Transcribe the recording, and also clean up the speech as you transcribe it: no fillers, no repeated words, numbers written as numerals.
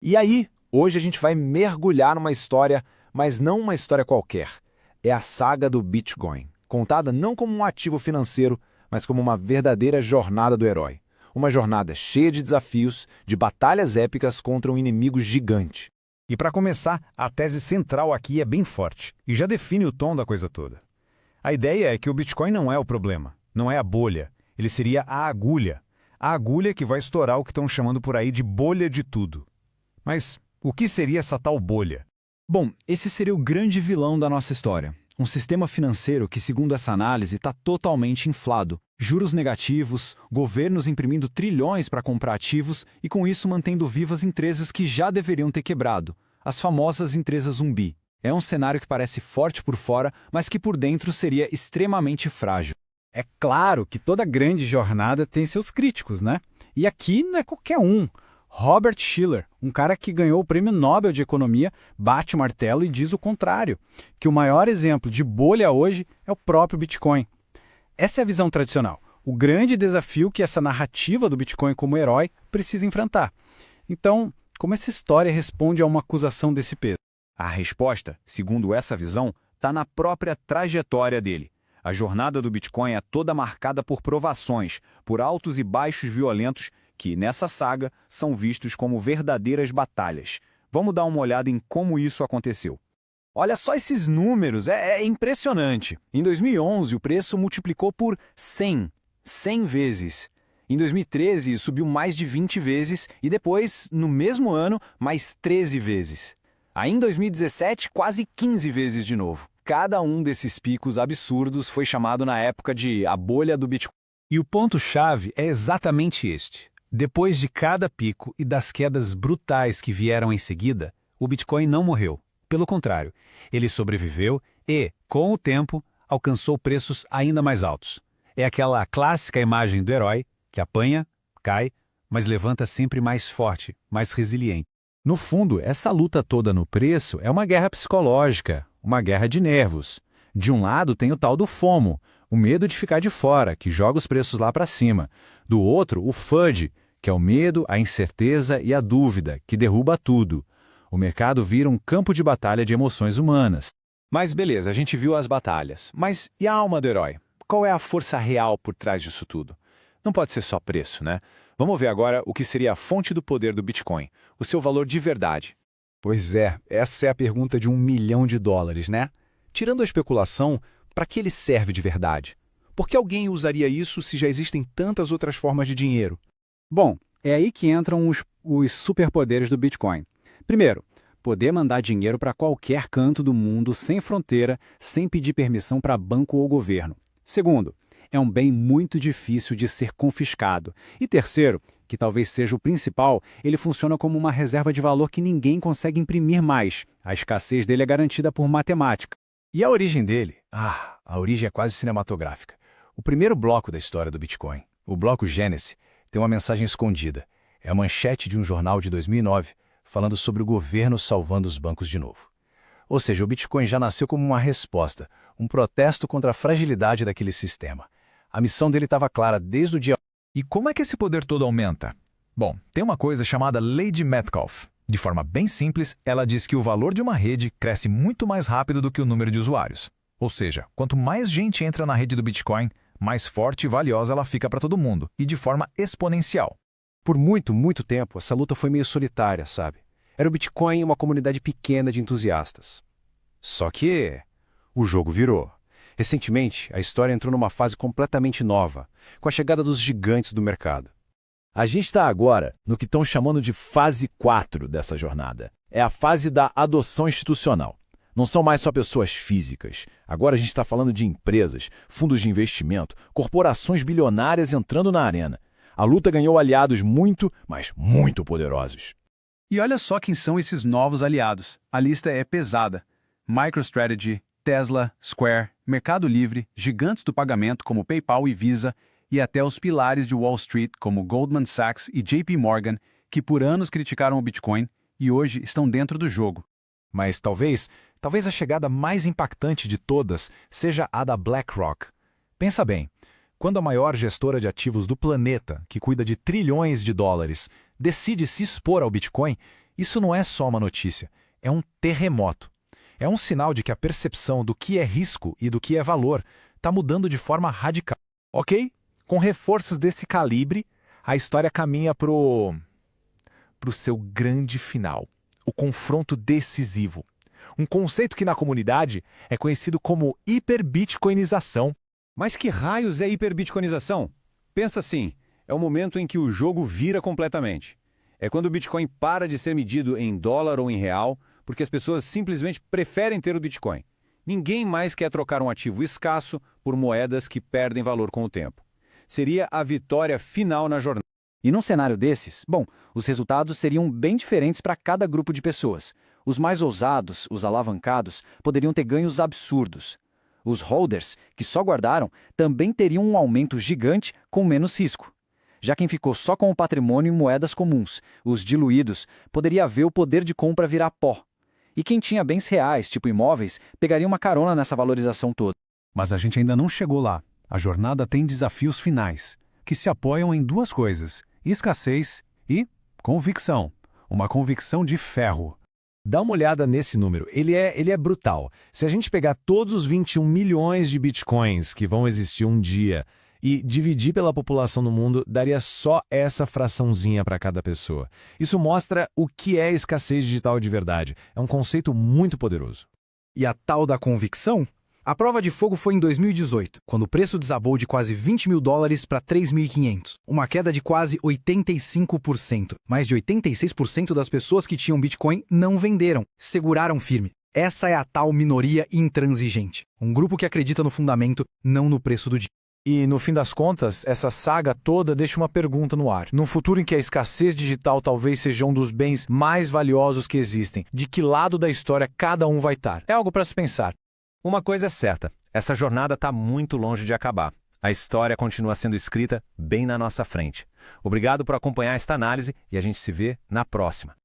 E aí, hoje a gente vai mergulhar numa história, mas não uma história qualquer. É a saga do Bitcoin, contada não como um ativo financeiro, mas como uma verdadeira jornada do herói. Uma jornada cheia de desafios, de batalhas épicas contra um inimigo gigante. E para começar, a tese central aqui é bem forte e já define o tom da coisa toda. A ideia é que o Bitcoin não é o problema, não é a bolha, ele seria a agulha. A agulha que vai estourar o que estão chamando por aí de bolha de tudo. Mas o que seria essa tal bolha? Bom, esse seria o grande vilão da nossa história. Um sistema financeiro que, segundo essa análise, está totalmente inflado. Juros negativos, governos imprimindo trilhões para comprar ativos e, com isso, mantendo vivas empresas que já deveriam ter quebrado. As famosas empresas zumbi. É um cenário que parece forte por fora, mas que por dentro seria extremamente frágil. É claro que toda grande jornada tem seus críticos, né? E aqui não é qualquer um. Robert Shiller, um cara que ganhou o Prêmio Nobel de Economia, bate o martelo e diz o contrário, que o maior exemplo de bolha hoje é o próprio Bitcoin. Essa é a visão tradicional, o grande desafio que essa narrativa do Bitcoin como herói precisa enfrentar. Então, como essa história responde a uma acusação desse peso? A resposta, segundo essa visão, está na própria trajetória dele. A jornada do Bitcoin é toda marcada por provações, por altos e baixos violentos que, nessa saga, são vistos como verdadeiras batalhas. Vamos dar uma olhada em como isso aconteceu. Olha só esses números, é impressionante. Em 2011, o preço multiplicou por 100 vezes. Em 2013, subiu mais de 20 vezes e depois, no mesmo ano, mais 13 vezes. Aí em 2017, quase 15 vezes de novo. Cada um desses picos absurdos foi chamado na época de a bolha do Bitcoin. E o ponto-chave é exatamente este. Depois de cada pico e das quedas brutais que vieram em seguida, o Bitcoin não morreu. Pelo contrário, ele sobreviveu e, com o tempo, alcançou preços ainda mais altos. É aquela clássica imagem do herói que apanha, cai, mas levanta sempre mais forte, mais resiliente. No fundo, essa luta toda no preço é uma guerra psicológica, uma guerra de nervos. De um lado tem o tal do FOMO, o medo de ficar de fora, que joga os preços lá para cima. Do outro, o FUD, que é o medo, a incerteza e a dúvida, que derruba tudo. O mercado vira um campo de batalha de emoções humanas. Mas beleza, a gente viu as batalhas. Mas e a alma do herói? Qual é a força real por trás disso tudo? Não pode ser só preço, né? Vamos ver agora o que seria a fonte do poder do Bitcoin, o seu valor de verdade. Pois é, essa é a pergunta de $1 milhão, né? Tirando a especulação, para que ele serve de verdade? Por que alguém usaria isso se já existem tantas outras formas de dinheiro? Bom, é aí que entram os superpoderes do Bitcoin. Primeiro, poder mandar dinheiro para qualquer canto do mundo sem fronteira, sem pedir permissão para banco ou governo. Segundo, é um bem muito difícil de ser confiscado. E terceiro, que talvez seja o principal, ele funciona como uma reserva de valor que ninguém consegue imprimir mais. A escassez dele é garantida por matemática. E a origem dele? A origem é quase cinematográfica. O primeiro bloco da história do Bitcoin, o bloco Gênesis, tem uma mensagem escondida. É a manchete de um jornal de 2009, falando sobre o governo salvando os bancos de novo. Ou seja, o Bitcoin já nasceu como uma resposta, um protesto contra a fragilidade daquele sistema. A missão dele estava clara desde o dia. E como é que esse poder todo aumenta? Bom, tem uma coisa chamada Lei de Metcalfe. De forma bem simples, ela diz que o valor de uma rede cresce muito mais rápido do que o número de usuários. Ou seja, quanto mais gente entra na rede do Bitcoin, mais forte e valiosa ela fica para todo mundo, e de forma exponencial. Por muito tempo, essa luta foi meio solitária, sabe? Era o Bitcoin e uma comunidade pequena de entusiastas. Só que o jogo virou. Recentemente, a história entrou numa fase completamente nova, com a chegada dos gigantes do mercado. A gente está agora no que estão chamando de fase 4 dessa jornada. É a fase da adoção institucional. Não são mais só pessoas físicas. Agora a gente está falando de empresas, fundos de investimento, corporações bilionárias entrando na arena. A luta ganhou aliados muito, mas muito poderosos. E olha só quem são esses novos aliados. A lista é pesada. MicroStrategy, Tesla, Square, Mercado Livre, gigantes do pagamento como PayPal e Visa, e até os pilares de Wall Street como Goldman Sachs e JP Morgan, que por anos criticaram o Bitcoin e hoje estão dentro do jogo. Mas talvez a chegada mais impactante de todas seja a da BlackRock. Pensa bem, quando a maior gestora de ativos do planeta, que cuida de trilhões de dólares, decide se expor ao Bitcoin, Isso não é só uma notícia, é um terremoto. É um sinal de que a percepção do que é risco e do que é valor está mudando de forma radical. Ok? Com reforços desse calibre, a história caminha pro seu grande final, o confronto decisivo. Um conceito que na comunidade é conhecido como hiperbitcoinização. Mas que raios é hiperbitcoinização? Pensa assim, é o momento em que o jogo vira completamente. É quando o Bitcoin para de ser medido em dólar ou em real, porque as pessoas simplesmente preferem ter o Bitcoin. Ninguém mais quer trocar um ativo escasso por moedas que perdem valor com o tempo. Seria a vitória final na jornada. E num cenário desses, bom, os resultados seriam bem diferentes para cada grupo de pessoas. Os mais ousados, os alavancados, poderiam ter ganhos absurdos. Os holders, que só guardaram, também teriam um aumento gigante com menos risco. Já quem ficou só com o patrimônio em moedas comuns, os diluídos, poderia ver o poder de compra virar pó. E quem tinha bens reais, tipo imóveis, pegaria uma carona nessa valorização toda. Mas a gente ainda não chegou lá. A jornada tem desafios finais, que se apoiam em duas coisas: escassez e convicção. Uma convicção de ferro. Dá uma olhada nesse número, ele é brutal. Se a gente pegar todos os 21 milhões de bitcoins que vão existir um dia e dividir pela população do mundo, daria só essa fraçãozinha para cada pessoa. Isso mostra o que é escassez digital de verdade. É um conceito muito poderoso. E a tal da convicção? A prova de fogo foi em 2018, quando o preço desabou de quase $20 mil para 3.500, uma queda de quase 85%. Mais de 86% das pessoas que tinham Bitcoin não venderam, seguraram firme. Essa é a tal minoria intransigente, um grupo que acredita no fundamento, não no preço do dia. E, no fim das contas, essa saga toda deixa uma pergunta no ar. Num futuro em que a escassez digital talvez seja um dos bens mais valiosos que existem, de que lado da história cada um vai estar? É algo para se pensar. Uma coisa é certa, essa jornada está muito longe de acabar. A história continua sendo escrita bem na nossa frente. Obrigado por acompanhar esta análise e a gente se vê na próxima.